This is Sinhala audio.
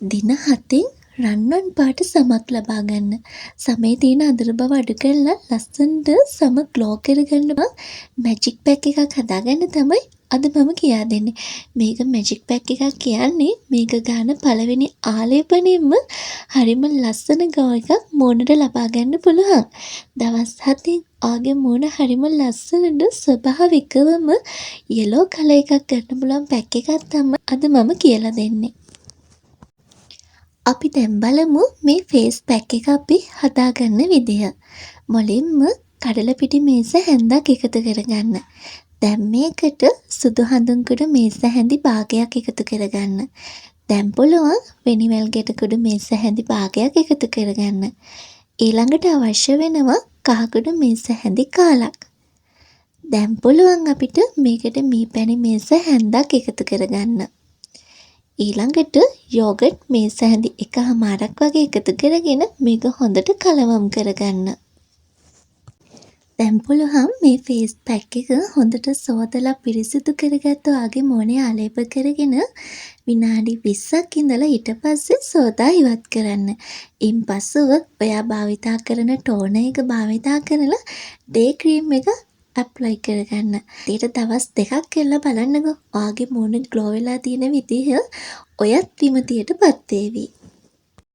දින 7න් රන්වන් පාට සමක් ලබා ගන්න. සමේ තියෙන අඳුර බව අඩු කරලා ලස්සනට සම ග්ලෝ කරගන්න මැජික් පැක් එකක් හදාගන්න තමයි අද මම කියා දෙන්නේ. මේක මැජික් පැක් එකක් කියන්නේ මේක ගන්න පළවෙනි ආලේපනයෙන්ම හරිම ලස්සන ග්ලෝ එකක් මූණට ලබා ගන්න පුළුවන්. දවස් 7න් ආගේ මූණ හරිම ලස්සනට ස්වභාවිකවම යෙලෝ කලර් එකක් ගන්න පුළුවන් පැක් එකක් තමයි අද මම කියලා දෙන්නේ. අපි දැන් බලමු මේ ෆේස් පැක් එක අපි හදාගන්න විදිහ. මුලින්ම කඩලපිටි මේස හැන්දක් එකතු කරගන්න. දැන් මේකට සුදු හඳුන්කුඩු මේස හැඳි භාගයක් එකතු කරගන්න. දැන් පුළුවන් වෙනිවැල් ගෙටකුඩු මේස හැඳි භාගයක් එකතු කරගන්න. ඊළඟට අවශ්‍ය වෙනවා කහකුඩු මේස හැඳි කාලක්. දැන් පුළුවන් අපිට මේකට මීපැණි මේස හැන්දක් එකතු කරගන්න. ඊළඟට යෝගට් මේස හැඳි එකහමාරක් වගේ එකතු කරගෙන මේක හොඳට කලවම් කරගන්න. දැන් පුළුවන් මේ ෆේස් පැක් එක හොඳට සෝදලා පිරිසිදු කරගත්ත ඔයාගේ මූණේ ආලේප කරගෙන විනාඩි 20ක් ඉඳලා ඊට පස්සේ සෝදා ඉවත් කරන්න. ඉන්පසුව ඔයා භාවිතා කරන ටෝනර් එක භාවිතා කරලා ඩේ ක්‍රීම් එක ඇප්ලයි කරගන්න. ඊට දවස් 2ක් කරලා බලන්නකෝ. ඔයාගේ මූණ ග්ලෝ වෙලා තියෙන විදිහ ඔයත් විමතියටපත් වේවි.